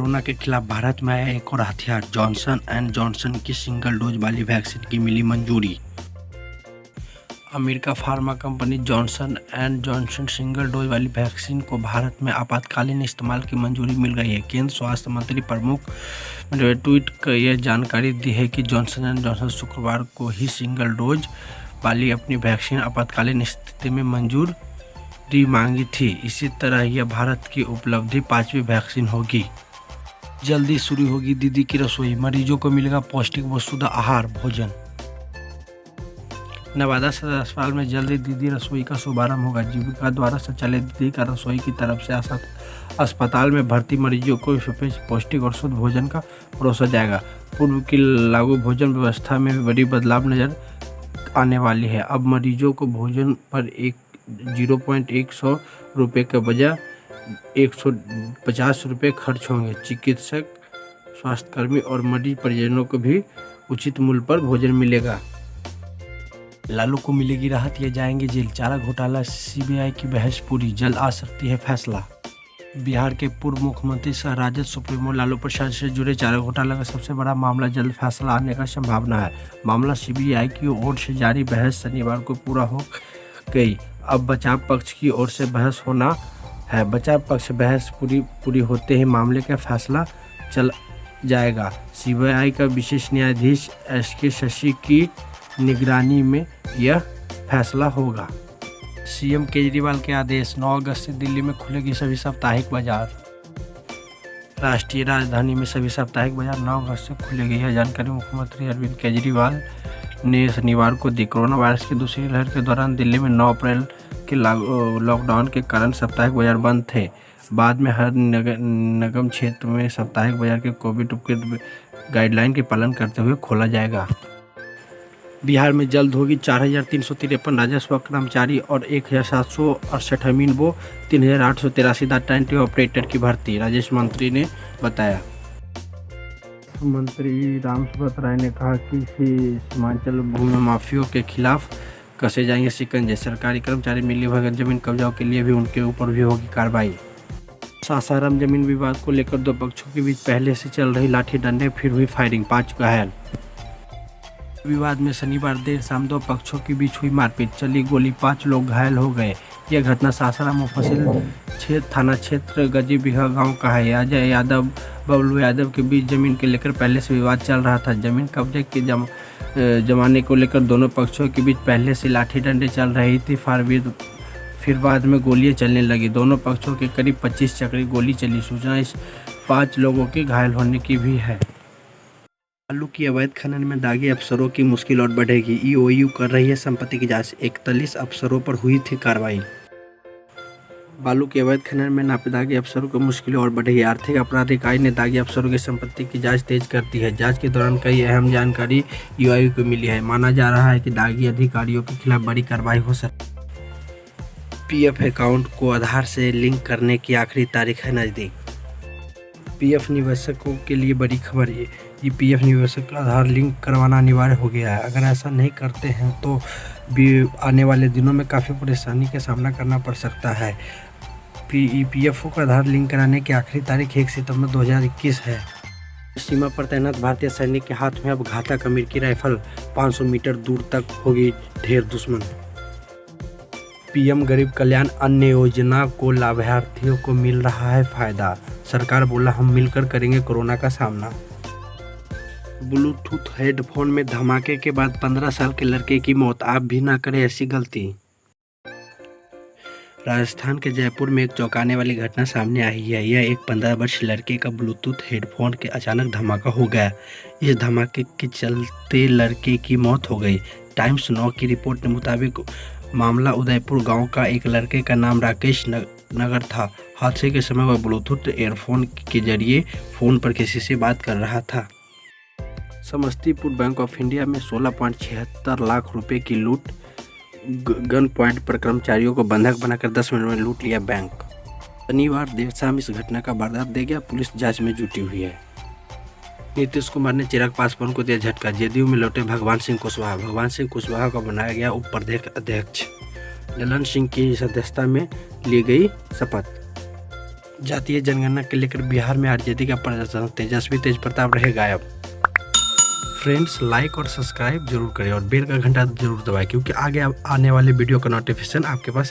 Corona के खिलाफ भारत में आया एक और हथियार। जॉनसन एंड जॉनसन की सिंगल डोज वाली वैक्सीन की मिली मंजूरी। America pharma company Johnson and Johnson single dose वाली वैक्सीन को भारत में आपातकालीन इस्तेमाल की मंजूरी मिल गई है। केंद्र स्वास्थ्य मंत्री प्रमुख ने ट्वीट कर यह जानकारी दी है कि जॉनसन एंड जॉनसन शुक्रवार को ही सिंगल डोज वाली अपनी वैक्सीन आपातकालीन स्थिति में मंजूरी मांगी थी। इसी तरह यह भारत की उपलब्धि 5वीं वैक्सीन होगी। जल्दी शुरू होगी दीदी की रसोई, मरीजों को मिलेगा पौष्टिक व शुद्ध आहार भोजन। नवादा सदर अस्पताल में जल्दी दीदी रसोई का शुभारंभ होगा। जीविका द्वारा संचालित दीदी का रसोई की तरफ से अस्पताल में भर्ती मरीजों को पौष्टिक और शुद्ध भोजन का परोसा जाएगा। पूर्व की लागू भोजन व्यवस्था में भी बड़ी बदलाव नजर आने वाली है। अब मरीजों को भोजन पर 0.100 रुपये के बजाय 150 रुपये खर्च होंगे। चिकित्सक, स्वास्थ्यकर्मी और मरीज परिजनों को भी उचित मूल्य पर भोजन मिलेगा। लालू को मिलेगी राहत, ये जाएंगे जेल। चारा घोटाला सीबीआई की बहस पूरी, जल्द आ सकती है फैसला। बिहार के पूर्व मुख्यमंत्री सह राजद सुप्रीमो लालू प्रसाद से जुड़े चारा घोटाला का सबसे बड़ा मामला जल्द फैसला आने का संभावना है। मामला सीबीआई की ओर से जारी बहस शनिवार को पूरा हो गई। अब बचाव पक्ष की ओर से बहस होना है। बचाव पक्ष बहस पूरी होते ही मामले का फैसला चल जाएगा। सीबीआई का विशेष न्यायाधीश एसके शशि की निगरानी में यह फैसला होगा। सीएम केजरीवाल के आदेश, 9 अगस्त से दिल्ली में खुलेगी सभी साप्ताहिक बाजार। राष्ट्रीय राजधानी में सभी साप्ताहिक बाजार 9 अगस्त से खुलेगी। यह जानकारी मुख्यमंत्री अरविंद केजरीवाल ने शनिवार को दी। कोरोना वायरस की दूसरी लहर के दौरान दिल्ली में 9 अप्रैल के लॉकडाउन के कारण साप्ताहिक बाजार बंद थे। बाद में हर निगम क्षेत्र में साप्ताहिक बाजार के कोविड गाइडलाइन के पालन करते हुए खोला जाएगा। बिहार में जल्द होगी 4,353 राजस्व कर्मचारी और 1,768 अमीन व 3,883 डाटा एंट्री ऑपरेटर की भर्ती, राजस्व मंत्री ने बताया। मंत्री रामसूरत राय ने कहा कि सीमांचल भूमि माफियों के खिलाफ कसे जाएंगे शिकंजे। सरकारी कर्मचारी मिलीभगत जमीन कब्जाओं के लिए भी उनके ऊपर भी होगी कार्रवाई। सासाराम जमीन विवाद को लेकर दो पक्षों के बीच पहले से चल रही लाठी डंडे, फिर हुई फायरिंग, 5 घायल। विवाद में शनिवार देर शाम दो पक्षों के बीच हुई मारपीट, चली गोली, 5 लोग घायल हो गए। यह घटना सासाराम मुफस्सिल थाना क्षेत्र गजीबिघा गांव का है। अजय यादव बबलू यादव के बीच जमीन के लेकर पहले से विवाद चल रहा था। जमीन कब्जे के जमाने को लेकर दोनों पक्षों के बीच पहले से लाठी डंडे चल रही थी। फिर बाद में गोलियां चलने लगी। दोनों पक्षों के करीब 25 चक्री गोली चली। सूचना इस 5 लोगों के घायल होने की भी है। बालू की अवैध खनन में दागी अफसरों की मुश्किल और बढ़ेगी। ईओयू कर रही है संपत्ति की जांच, 41 अफसरों पर हुई थी कार्रवाई। बालू के अवैध खनन में नापदागी अफसरों की मुश्किलें और बढ़ेगी। आर्थिक अपराध इकाई ने दागी अफसरों की संपत्ति की जांच तेज कर दी है। जांच के दौरान कई अहम जानकारी ईओयू को मिली है। माना जा रहा है कि दागी अधिकारियों के खिलाफ बड़ी कार्रवाई हो सकती है। पीएफ अकाउंट को आधार से लिंक करने की आखिरी तारीख है नज़दीक। पीएफ निवेशकों के लिए बड़ी खबर है। ये पीएफ निवेशक का आधार लिंक करवाना अनिवार्य हो गया है। अगर ऐसा नहीं करते हैं तो भी आने वाले दिनों में काफ़ी परेशानी का सामना करना पड़ सकता है। पीएफओ का आधार लिंक कराने की आखिरी तारीख 1 सितंबर 2021 है। सीमा पर तैनात भारतीय सैनिक के हाथ में अब घातक अमेरिकी राइफल, 500 मीटर दूर तक होगी ढेर दुश्मन। पीएम गरीब कल्याण अन्न योजना को लाभार्थियों को मिल रहा है फायदा। सरकार बोला हम मिलकर करेंगे कोरोना का सामना। ब्लूटूथ हेडफोन में धमाके के बाद 15 साल के लड़के की मौत, आप भी ना करें ऐसी गलती। राजस्थान के जयपुर में एक चौंकाने वाली घटना सामने आई है। यह एक 15 वर्षीय लड़के का ब्लूटूथ हेडफोन के अचानक धमाका हो गया। इस धमाके के चलते लड़के की मौत हो गई। टाइम्स नाउ की रिपोर्ट के मुताबिक मामला उदयपुर गांव का एक लड़के का नाम राकेश नगर था। हादसे के समय वह ब्लूटूथ एयरफोन के जरिए फ़ोन पर किसी से बात कर रहा था। समस्तीपुर बैंक ऑफ इंडिया में 16.76 लाख रुपए की लूट, गन पॉइंट पर कर्मचारियों को बंधक बनाकर 10 मिनट में लूट लिया बैंक। शनिवार देर शाम इस घटना का वारदात दे गया, पुलिस जांच में जुटी हुई है। नीतीश कुमार ने चिराग पासवान को दिया झटका, जदयू में लौटे भगवान सिंह कुशवाहा। भगवान सिंह कुशवाहा को बनाया गया उप प्रदेश अध्यक्ष। ललन सिंह की सदस्यता में ली गई शपथ। जातीय जनगणना के लेकर बिहार में आरजेडी का प्रदर्शन, तेजस्वी तेजप्रताप रहे गायब। फ्रेंड्स, लाइक और सब्सक्राइब जरूर करें और बेल का घंटा जरूर दबाएं, क्योंकि आगे आने वाले वीडियो का नोटिफिकेशन आपके पास